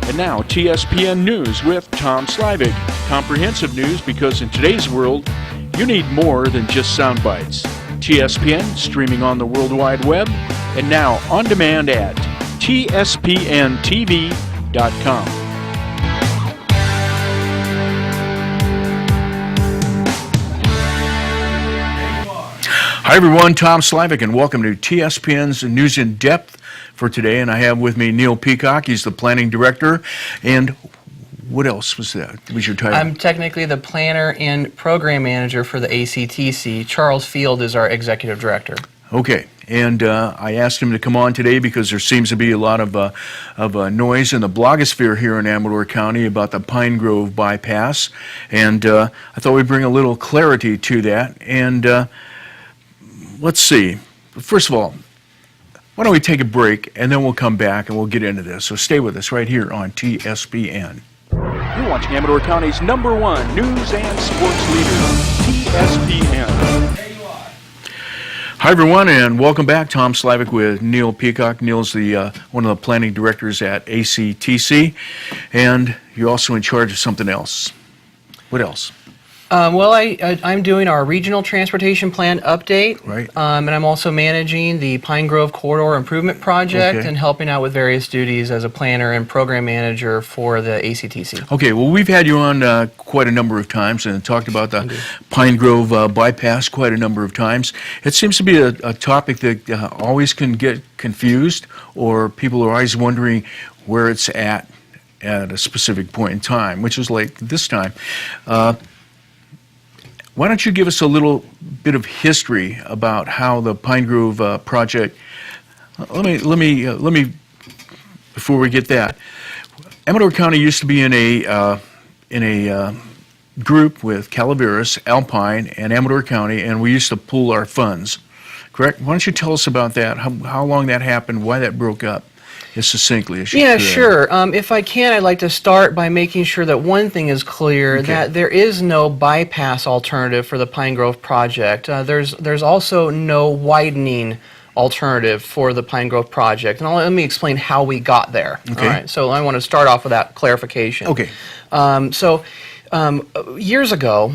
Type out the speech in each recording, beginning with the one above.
And now, TSPN News with Tom Slivick. Comprehensive news because in today's world, you need more than just sound bites. TSPN, streaming on the World Wide Web, and now on demand at TSPN TV.com. Hi everyone, Tom Slivick, and welcome to TSPN's News in Depth for today. And I have with me Neil Peacock. He's the planning director. And what else was that? What was your title? I'm technically the planner and program manager for the ACTC. Charles Field is our executive director. Okay. And I asked him to come on today because there seems to be a lot of noise in the blogosphere here in Amador County about the Pine Grove bypass. And I thought we'd bring a little clarity to that. And let's see. First of all, why don't we take a break and then we'll come back and we'll get into this. So stay with us right here on TSPN. You're watching Amador County's #1 news and sports leader, TSPN. Hi everyone, and welcome back. Tom Slivick with Neil Peacock. Neil's the one of the planning directors at ACTC, and you're also in charge of something else. What else? Well, I'm doing our regional transportation plan update, right? And I'm also managing the Pine Grove Corridor Improvement Project, okay, and helping out with various duties as a planner and program manager for the ACTC. Okay, well, we've had you on quite a number of times and talked about the Pine Grove bypass quite a number of times. It seems to be a topic that always can get confused, or people are always wondering where it's at a specific point in time, which is like this time. Why don't you give us a little bit of history about how the Pine Grove project? Let me. Before we get that, Amador County used to be in a group with Calaveras, Alpine, and Amador County, and we used to pool our funds. Correct? Why don't you tell us about that? How long that happened? Why that broke up? As succinctly as you could. Yeah, sure. If I can, I'd like to start by making sure that one thing is clear, that there is no bypass alternative for the Pine Grove project. There's also no widening alternative for the Pine Grove project. And let me explain how we got there. Okay. All right. So I want to start off with that clarification. Okay. Years ago,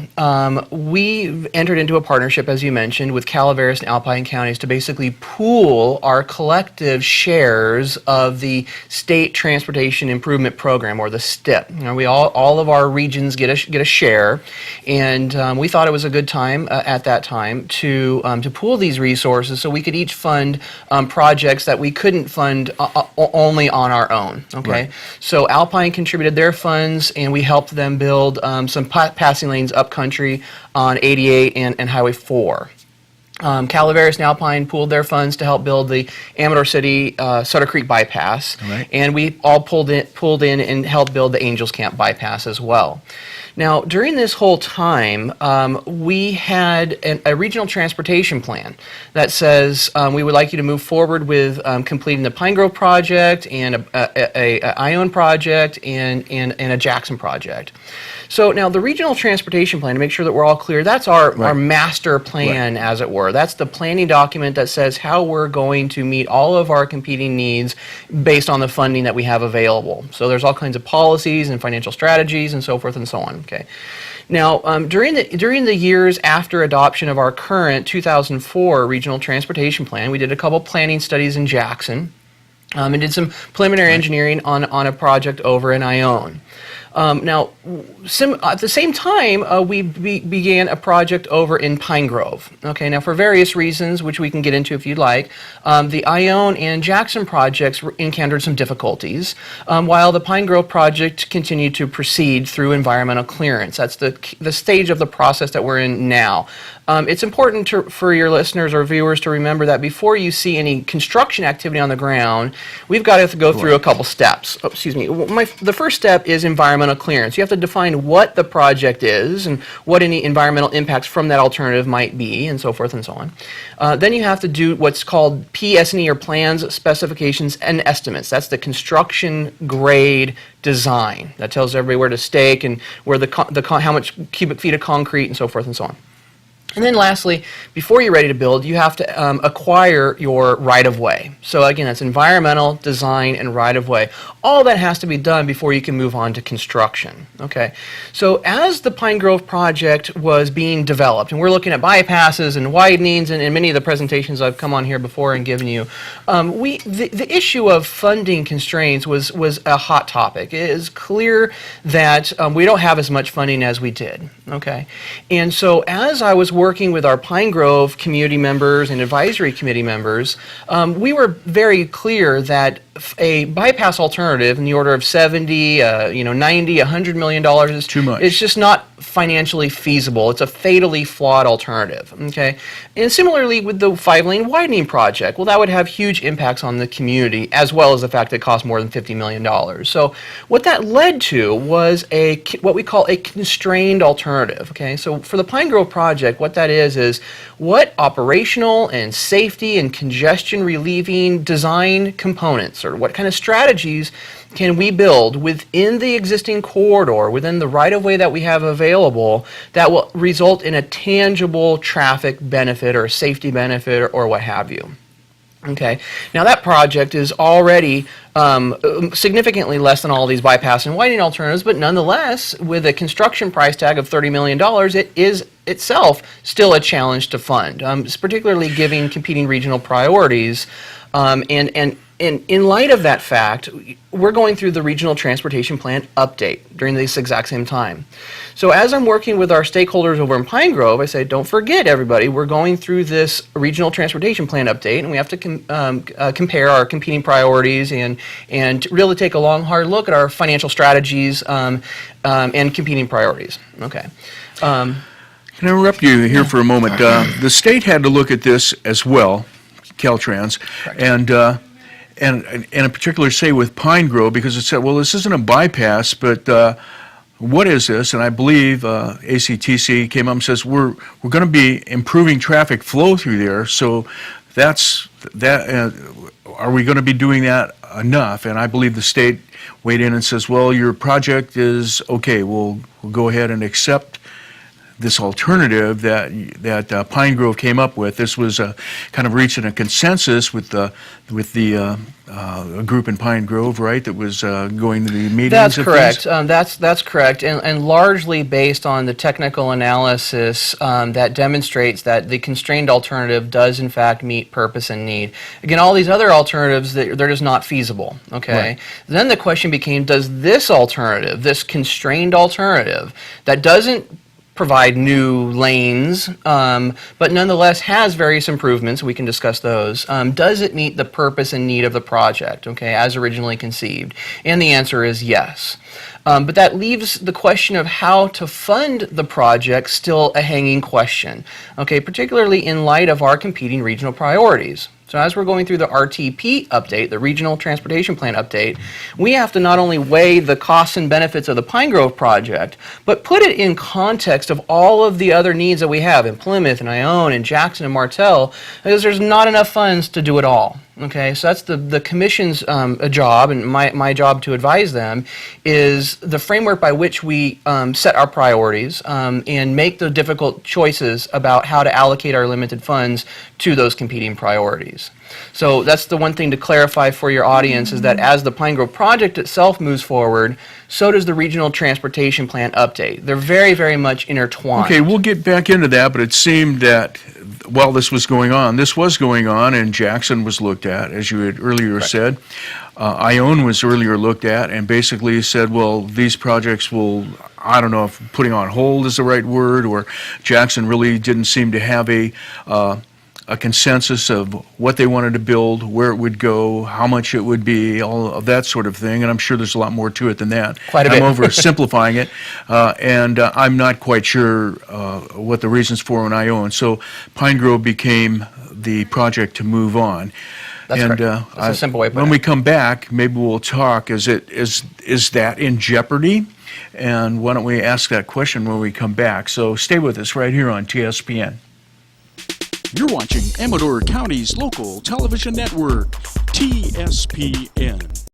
we entered into a partnership, as you mentioned, with Calaveras and Alpine counties to basically pool our collective shares of the State Transportation Improvement Program, or the STIP. You know, all of our regions get a share, and we thought it was a good time at that time to pool these resources so we could each fund projects that we couldn't fund only on our own. Okay, right. So Alpine contributed their funds, and we helped them build some passing lanes up country on 88 and Highway 4. Calaveras and Alpine pooled their funds to help build the Amador City Sutter Creek bypass, right, and we all pulled in and helped build the Angels Camp bypass as well. Now, during this whole time, we had a regional transportation plan that says we would like you to move forward with completing the Pine Grove project and a Ione project and a Jackson project. So now the regional transportation plan, to make sure that we're all clear, that's our master plan, as it were. That's the planning document that says how we're going to meet all of our competing needs based on the funding that we have available. So there's all kinds of policies and financial strategies and so forth and so on. Okay. Now, during the years after adoption of our current 2004 regional transportation plan, we did a couple planning studies in Jackson and did some preliminary engineering on a project over in Ione. Now, at the same time, we began a project over in Pine Grove. Okay, now for various reasons, which we can get into if you'd like, the Ione and Jackson projects encountered some difficulties, while the Pine Grove project continued to proceed through environmental clearance. That's the stage of the process that we're in now. It's important for your listeners or viewers to remember that before you see any construction activity on the ground, we've got to go through a couple steps. Oh, excuse me. The first step is environmental clearance. You have to define what the project is and what any environmental impacts from that alternative might be, and so forth and so on. Then you have to do what's called PS&E, or plans, specifications, and estimates. That's the construction grade design. That tells everybody where to stake and where how much cubic feet of concrete and so forth and so on. And then lastly, before you're ready to build, you have to acquire your right-of-way. So again, that's environmental, design, and right-of-way. All that has to be done before you can move on to construction. Okay. So as the Pine Grove project was being developed, and we're looking at bypasses and widenings, and in many of the presentations I've come on here before and given you, the issue of funding constraints was a hot topic. It is clear that we don't have as much funding as we did. Okay. And so as I was working with our Pine Grove community members and advisory committee members, we were very clear that a bypass alternative in the order of 70, 90, $100 million is too much. It's just not financially feasible. It's a fatally flawed alternative. Okay, and similarly with the 5-lane widening project, well, that would have huge impacts on the community, as well as the fact that it costs more than $50 million. So what that led to was what we call a constrained alternative. Okay, so for the Pine Grove project, what that is what operational and safety and congestion relieving design components, or what kind of strategies can we build within the existing corridor, within the right-of-way that we have available, that will result in a tangible traffic benefit or safety benefit or what have you. Okay, now that project is already significantly less than all these bypass and widening alternatives, but nonetheless, with a construction price tag of $30 million, it is itself still a challenge to fund, particularly given competing regional priorities. And in light of that fact, we're going through the Regional Transportation Plan update during this exact same time. So as I'm working with our stakeholders over in Pine Grove, I say, don't forget, everybody, we're going through this Regional Transportation Plan update, and we have to compare our competing priorities and really take a long, hard look at our financial strategies and competing priorities. Okay. Can I interrupt you here for a moment? The state had to look at this as well, Caltrans, and in particular, say with Pine Grove, because it said, well, this isn't a bypass, but what is this? And I believe ACTC came up and says, we're going to be improving traffic flow through there, so that's that. Are we going to be doing that enough? And I believe the state weighed in and says, well, your project is okay. We'll go ahead and accept this alternative that Pine Grove came up with. This was kind of reaching a consensus with the group in Pine Grove, right? That was going to the meetings. That's correct. That's correct, and largely based on the technical analysis that demonstrates that the constrained alternative does in fact meet purpose and need. Again, all these other alternatives, they're just not feasible. Okay. Right. Then the question became: does this alternative, this constrained alternative, that doesn't provide new lanes, but nonetheless has various improvements, we can discuss those. Does it meet the purpose and need of the project, okay, as originally conceived? And the answer is yes. But that leaves the question of how to fund the project still a hanging question, okay, particularly in light of our competing regional priorities. So as we're going through the RTP update, the Regional Transportation Plan update, we have to not only weigh the costs and benefits of the Pine Grove project, but put it in context of all of the other needs that we have in Plymouth and Ione and Jackson and Martell, because there's not enough funds to do it all. Okay, so that's the Commission's job, and my job to advise them is the framework by which we set our priorities and make the difficult choices about how to allocate our limited funds to those competing priorities. So that's the one thing to clarify for your audience, is that as the Pine Grove project itself moves forward, so does the Regional Transportation Plan update. They're very, very much intertwined. Okay, we'll get back into that, but it seemed that while this was going on, and Jackson was looked at, as you had earlier said. Ione was earlier looked at and basically said, well, these projects will, I don't know if putting on hold is the right word, or Jackson really didn't seem to have a consensus of what they wanted to build, where it would go, how much it would be, all of that sort of thing. And I'm sure there's a lot more to it than that. Quite a bit. I'm oversimplifying it, and I'm not quite sure what the reasons for in Ione. So Pine Grove became the project to move on. That's and correct. That's a simple way of putting when it. we come back, maybe we'll talk. Is that in jeopardy? And why don't we ask that question when we come back? So stay with us right here on TSPN. You're watching Amador County's local television network, TSPN.